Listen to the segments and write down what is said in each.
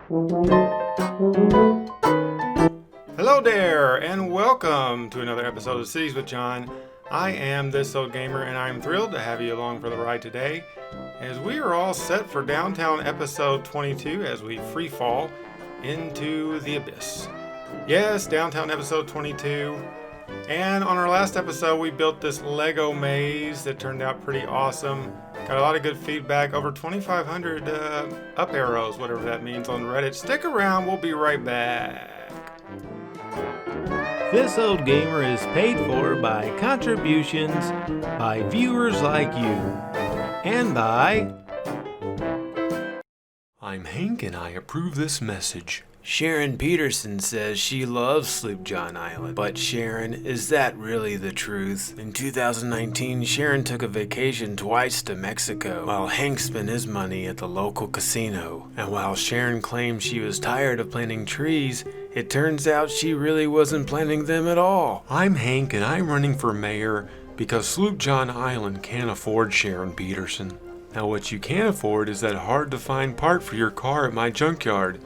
Hello there, and welcome to another episode of Cities with John. I am This Old Gamer, and I'm thrilled to have you along for the ride today, as we are all set for Downtown episode 22 as we free fall into the abyss. Yes, Downtown episode 22. And on our last episode, we built this Lego maze that turned out pretty awesome. Got a lot of good feedback, over 2,500 up arrows, whatever that means, on Reddit. Stick around, we'll be right back. This Old Gamer is paid for by contributions by viewers like you. And by... I'm Hank and I approve this message. Sharon Peterson says she loves Sloop John Island. But Sharon, is that really the truth? In 2019, Sharon took a vacation twice to Mexico, while Hank spent his money at the local casino. And while Sharon claimed she was tired of planting trees, it turns out she really wasn't planting them at all. I'm Hank and I'm running for mayor because Sloop John Island can't afford Sharon Peterson. Now what you can afford is that hard to find part for your car at my junkyard.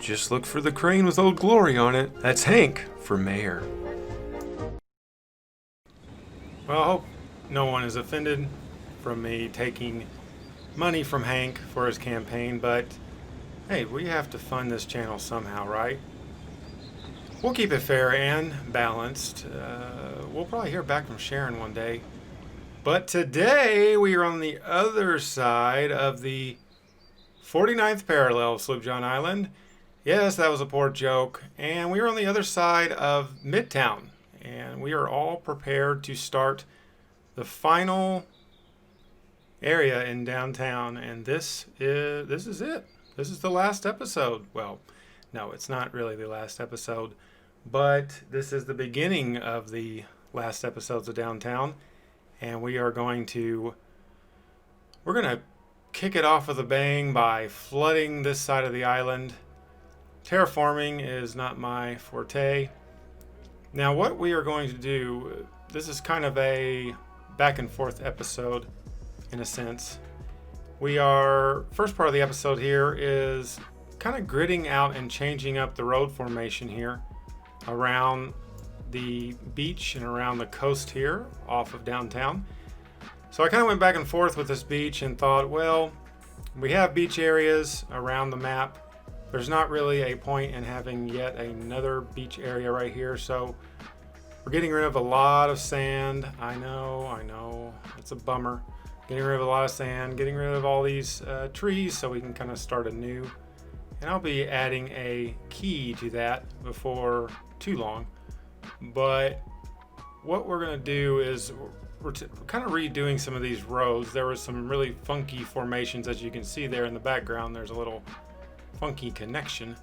Just look for the crane with Old Glory on it. That's Hank for mayor. Well, I hope no one is offended from me taking money from Hank for his campaign, but hey, we have to fund this channel somehow, right? We'll keep it fair and balanced. We'll probably hear back from Sharon one day. But today we are on the other side of the 49th parallel of Sloop John Island. Yes, that was a poor joke. And we are on the other side of Midtown. And we are all prepared to start the final area in downtown. And this is it. This is the last episode. Well, no, it's not really the last episode. But this is the beginning of the last episodes of downtown. And we're going to kick it off with a bang by flooding this side of the island. Terraforming is not my forte. Now what we are going to do, this is kind of a back and forth episode in a sense. First part of the episode here is kind of gridding out and changing up the road formation here around the beach and around the coast here off of downtown. So I kind of went back and forth with this beach and thought, well, we have beach areas around the map. There's not really a point in having yet another beach area right here, so we're getting rid of a lot of sand. I know, it's a bummer. Getting rid of a lot of sand, getting rid of all these trees so we can kind of start anew. And I'll be adding a key to that before too long. But what we're going to do is we're kind of redoing some of these roads. There was some really funky formations, as you can see there in the background. There's a little funky connection.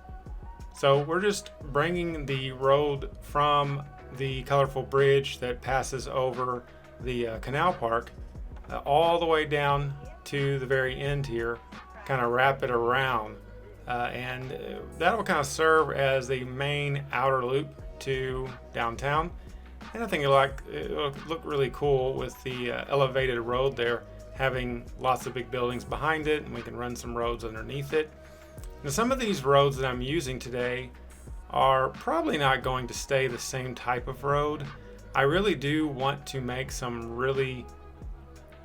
So we're just bringing the road from the colorful bridge that passes over the canal park all the way down to the very end here, kind of wrap it around. And that will kind of serve as the main outer loop to downtown. And I think it'll look really cool with the elevated road there, having lots of big buildings behind it, and we can run some roads underneath it. Now some of these roads that I'm using today are probably not going to stay the same type of road. I really do want to make some really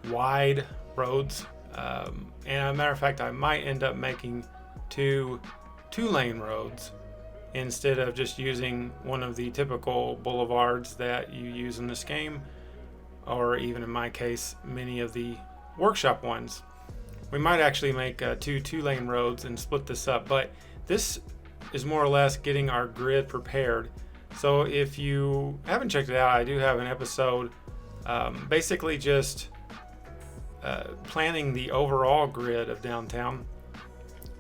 wide roads. And as a matter of fact, I might end up making two-lane roads instead of just using one of the typical boulevards that you use in this game, or even in my case, many of the workshop ones. We might actually make two-lane roads and split this up, but this is more or less getting our grid prepared. So if you haven't checked it out, I do have an episode basically just planning the overall grid of downtown.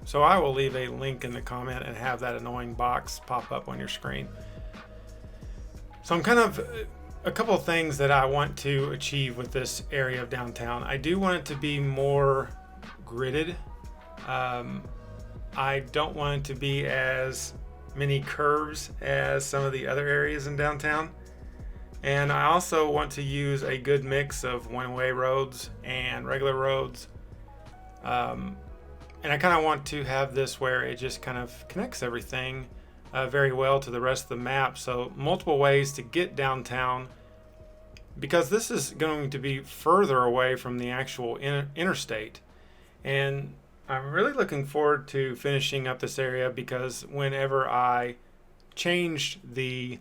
So I will leave a link in the comment and have that annoying box pop up on your screen. So I'm kind of a couple of things that I want to achieve with this area of downtown. I do want it to be more gridded. I don't want it to be as many curves as some of the other areas in downtown. And I also want to use a good mix of one-way roads and regular roads. And I kind of want to have this where it just kind of connects everything very well to the rest of the map. So multiple ways to get downtown, because this is going to be further away from the actual interstate. And I'm really looking forward to finishing up this area, because whenever I changed the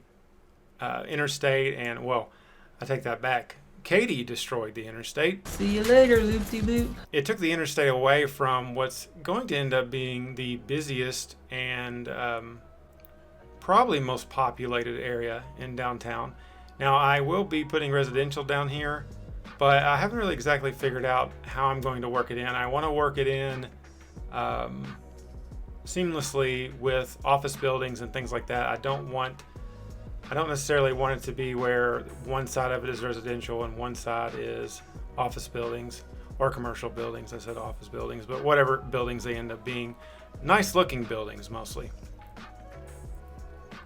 interstate, and well, I take that back. Katie destroyed the interstate. See you later, loop-de-loop. It took the interstate away from what's going to end up being the busiest and probably most populated area in downtown. Now, I will be putting residential down here, but I haven't really exactly figured out how I'm going to work it in. I want to work it in seamlessly with office buildings and things like that. I don't necessarily want it to be where one side of it is residential and one side is office buildings or commercial buildings. I said office buildings, but whatever buildings they end up being. Nice looking buildings mostly.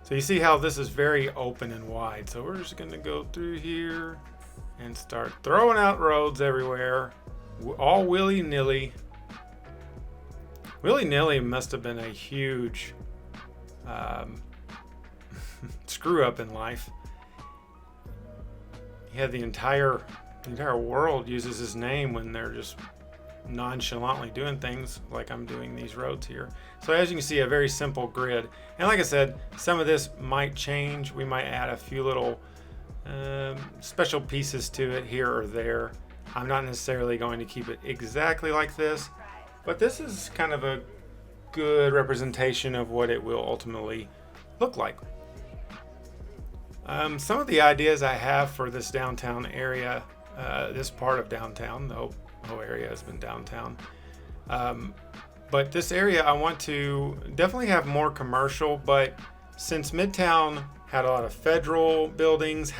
So you see how this is very open and wide. So we're just going to go through here and start throwing out roads everywhere. All willy-nilly. Willy-nilly must have been a huge screw up in life. He had the entire world uses his name when they're just nonchalantly doing things like I'm doing these roads here. So as you can see, a very simple grid. And like I said, some of this might change. We might add a few little special pieces to it here or there. I'm not necessarily going to keep it exactly like this, but this is kind of a good representation of what it will ultimately look like. Some of the ideas I have for this downtown area, this part of downtown, the whole area has been downtown. But this area I want to definitely have more commercial, but since Midtown had a lot of federal buildings,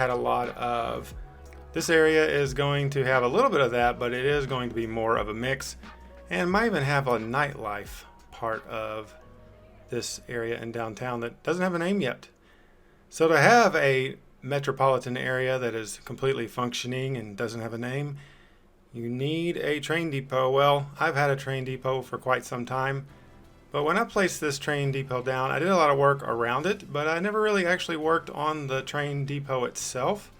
this area is going to have a little bit of that, but it is going to be more of a mix, and might even have a nightlife part of this area in downtown that doesn't have a name yet. So to have a metropolitan area that is completely functioning and doesn't have a name, you need a train depot. Well, I've had a train depot for quite some time, but when I placed this train depot down, I did a lot of work around it, but I never really actually worked on the train depot itself.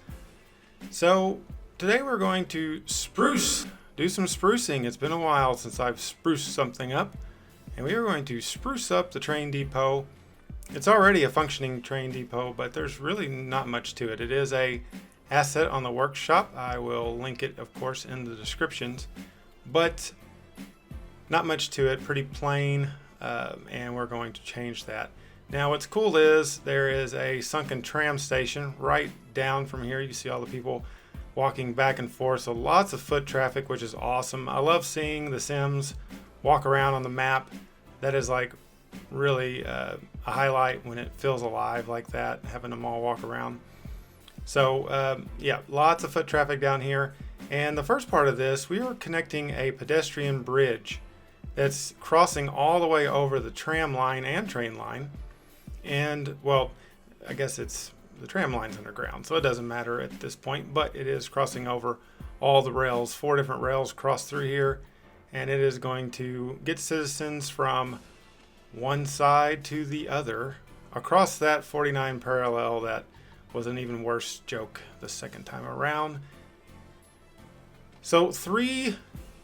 So today we're going to do some sprucing. It's been a while since I've spruced something up, and we are going to spruce up the train depot. It's already a functioning train depot, but there's really not much to it. It is a asset on the workshop. I will link it, of course, in the descriptions, but not much to it. Pretty plain, and we're going to change that. Now, what's cool is there is a Sunken tram station right down from here. You see all the people walking back and forth, so lots of foot traffic, which is awesome. I love seeing the Sims walk around on the map. That is like really a highlight when it feels alive like that, having them all walk around. So yeah, lots of foot traffic down here. And the first part of this, we are connecting a pedestrian bridge that's crossing all the way over the tram line and train line. And well, I guess the tram line's underground, so it doesn't matter at this point, but it is crossing over all the rails. 4 different rails cross through here, and it is going to get citizens from one side to the other across that 49 parallel. That was an even worse joke the second time around. So 3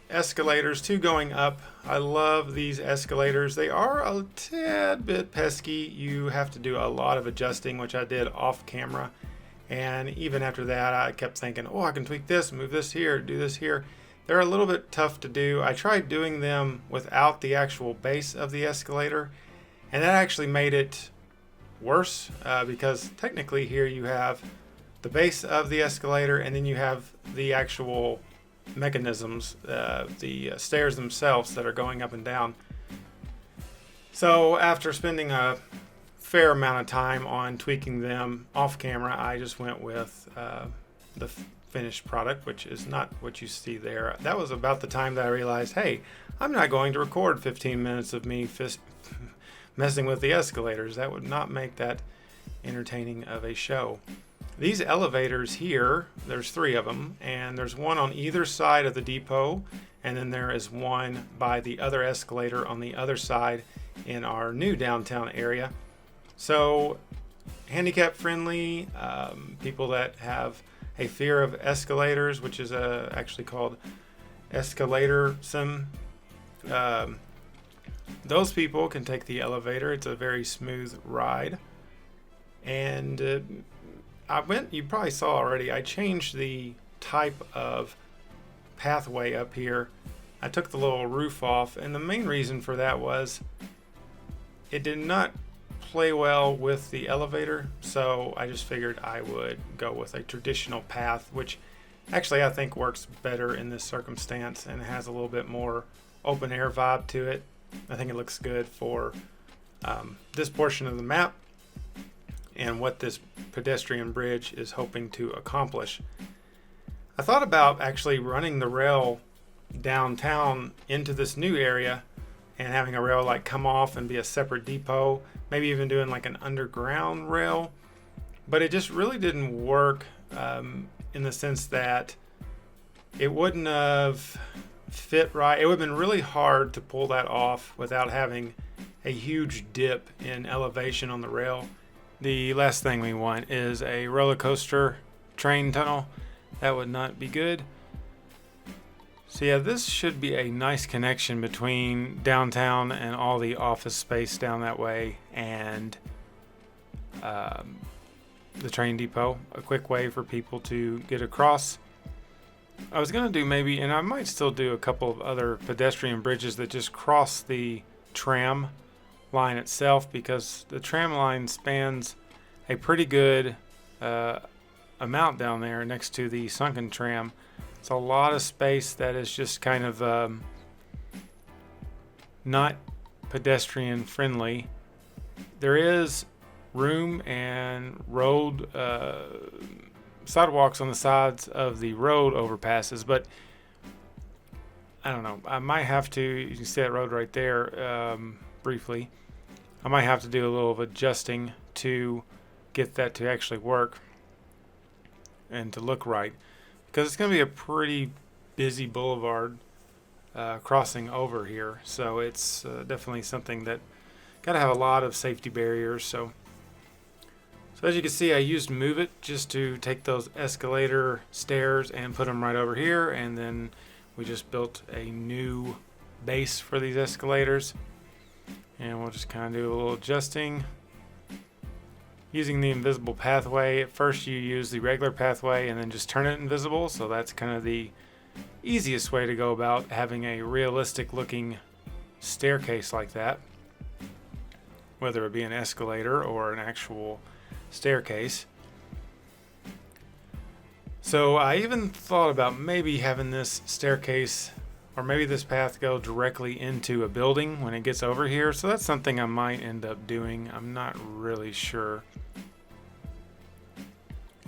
escalators, 2 going up. I love these escalators. They are a tad bit pesky. You have to do a lot of adjusting, which I did off camera. And even after that, I kept thinking, oh, I can tweak this, move this here, do this here. They're a little bit tough to do. I tried doing them without the actual base of the escalator, and that actually made it worse because technically here you have the base of the escalator, and then you have the actual mechanisms, the stairs themselves that are going up and down. So after spending a fair amount of time on tweaking them off camera, I just went with the finished product, which is not what you see there. That was about the time that I realized, hey, I'm not going to record 15 minutes of me messing with the escalators. That would not make that entertaining of a show. These elevators here, there's 3 of them, and there's one on either side of the depot, and then there is one by the other escalator on the other side in our new downtown area. So handicap friendly, people that have a fear of escalators, which is actually called Escalators. Those people can take the elevator. It's a very smooth ride. And you probably saw already, I changed the type of pathway up here. I took the little roof off, and the main reason for that was it did not play well with the elevator, so I just figured I would go with a traditional path, which actually I think works better in this circumstance and has a little bit more open air vibe to it. I think it looks good for this portion of the map and what this pedestrian bridge is hoping to accomplish. I thought about actually running the rail downtown into this new area and having a rail like come off and be a separate depot, maybe even doing like an underground rail, but it just really didn't work in the sense that it wouldn't have fit right. It would have been really hard to pull that off without having a huge dip in elevation on the rail. The last thing we want is a roller coaster train tunnel. That would not be good. So yeah, this should be a nice connection between downtown and all the office space down that way and the train depot. A quick way for people to get across. I was going to do maybe, and I might still do a couple of other pedestrian bridges that just cross the tram line itself, because the tram line spans a pretty good amount down there next to the Sunken tram. It's a lot of space that is just kind of not pedestrian friendly. There is room and road sidewalks on the sides of the road overpasses, but I don't know. I might have to, you can see that road right there briefly. I might have to do a little of adjusting to get that to actually work and to look right, because it's going to be a pretty busy boulevard crossing over here. So it's definitely something that got to have a lot of safety barriers. So as you can see, I used Move It just to take those escalator stairs and put them right over here, and then we just built a new base for these escalators, and we'll just kind of do a little adjusting using the invisible pathway. At first you use the regular pathway and then just turn it invisible, so that's kind of the easiest way to go about having a realistic looking staircase like that, whether it be an escalator or an actual staircase. So I even thought about maybe having this staircase or maybe this path go directly into a building when it gets over here. So that's something I might end up doing. I'm not really sure.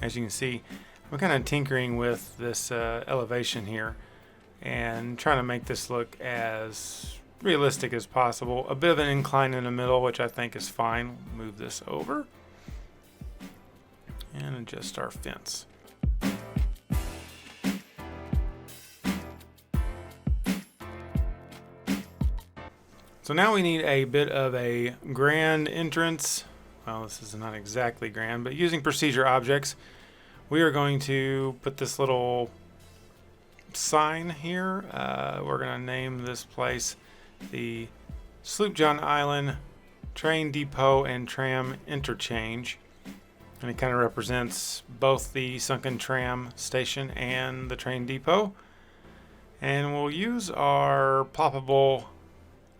As you can see, I'm kind of tinkering with this elevation here and trying to make this look as realistic as possible. A bit of an incline in the middle, which I think is fine. Move this over and adjust our fence. So now we need a bit of a grand entrance. Well, this is not exactly grand, but using procedure objects, we are going to put this little sign here. We're going to name this place the Sloop John Island Train Depot and Tram Interchange. And it kind of represents both the Sunken Tram station and the train depot. And we'll use our ploppable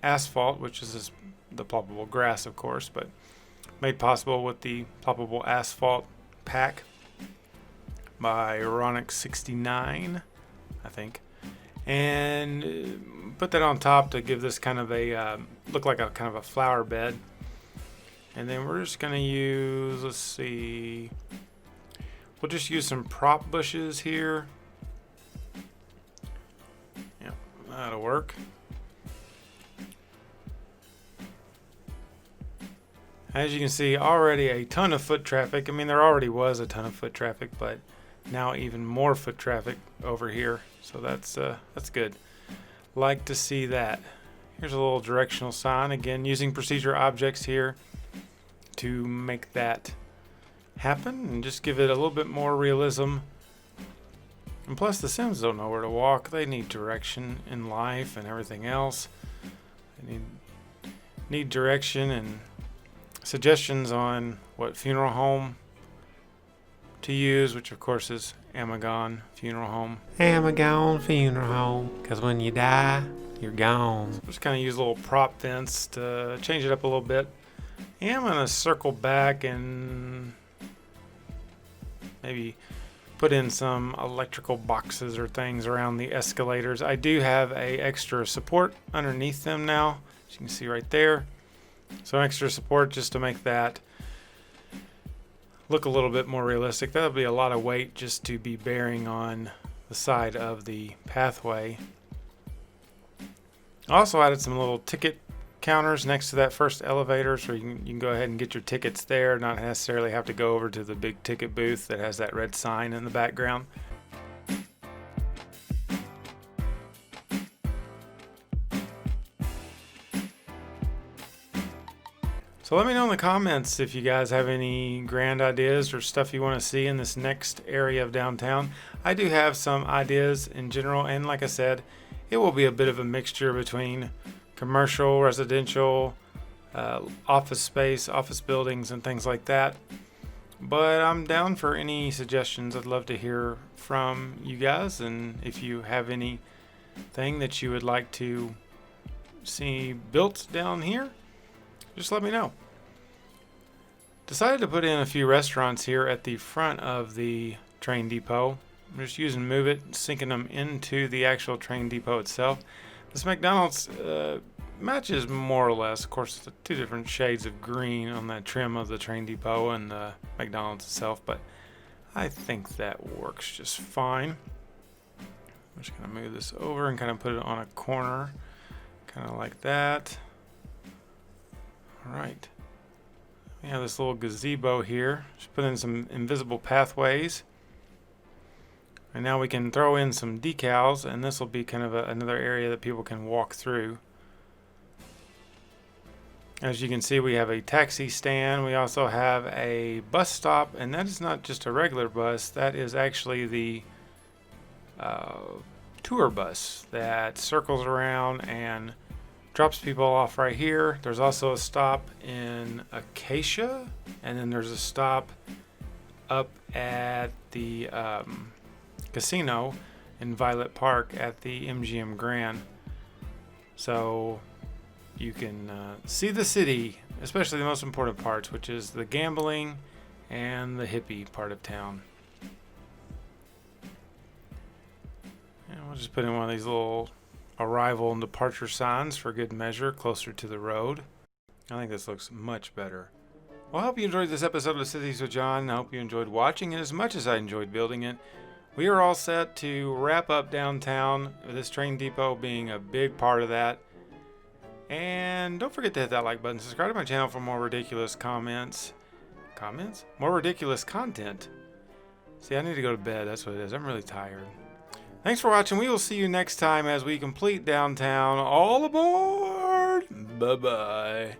asphalt, which is the ploppable grass, of course, but made possible with the ploppable asphalt pack by Ironic 69, I think. And put that on top to give this kind of a look like a kind of a flower bed. And then we're just going to use, let's see, we'll just use some prop bushes here. Yep, that'll work. As you can see, already a ton of foot traffic. I mean, there already was a ton of foot traffic, but now even more foot traffic over here. So that's good. Like to see that. Here's a little directional sign. Again, using procedure objects here to make that happen and just give it a little bit more realism. And plus, the Sims don't know where to walk. They need direction in life and everything else. They need direction and suggestions on what funeral home to use, which of course is Amagon Funeral Home. Amagon Funeral Home, because when you die, you're gone. So just kind of use a little prop fence to change it up a little bit. And I'm going to circle back and maybe put in some electrical boxes or things around the escalators. I do have a extra support underneath them now, as you can see right there. So extra support just to make that look a little bit more realistic. That'll be a lot of weight just to be bearing on the side of the pathway. I also added some little ticket counters next to that first elevator, so you can go ahead and get your tickets there, not necessarily have to go over to the big ticket booth that has that red sign in the background. So let me know in the comments if you guys have any grand ideas or stuff you want to see in this next area of downtown. I do have some ideas in general, and like I said, it will be a bit of a mixture between commercial, residential, office space, office buildings, and things like that. But I'm down for any suggestions. I'd love to hear from you guys, and if you have anything that you would like to see built down here, just let me know. Decided to put in a few restaurants here at the front of the train depot. I'm just using Move It, sinking them into the actual train depot itself. This McDonald's matches more or less, of course, the two different shades of green on that trim of the train depot and the McDonald's itself, but I think that works just fine. I'm just going to move this over and kind of put it on a corner, kind of like that. All right. We have this little gazebo here. Just put in some invisible pathways. And now we can throw in some decals, and this will be kind of another area that people can walk through. As you can see, we have a taxi stand. We also have a bus stop, and that is not just a regular bus. That is actually the tour bus that circles around and drops people off right here. There's also a stop in Acacia, and then there's a stop up at the casino in Violet Park at the MGM Grand. So you can see the city, especially the most important parts, which is the gambling and the hippie part of town. And we'll just put in one of these little arrival and departure signs for good measure, closer to the road. I think this looks much better. Well, I hope you enjoyed this episode of Cities with John. I hope you enjoyed watching it as much as I enjoyed building it. We are all set to wrap up downtown, with this train depot being a big part of that. And don't forget to hit that like button. Subscribe to my channel for more ridiculous more ridiculous content. See, I need to go to bed. That's what it is. I'm really tired. Thanks for watching. We will see you next time as we complete downtown. All aboard! Bye-bye.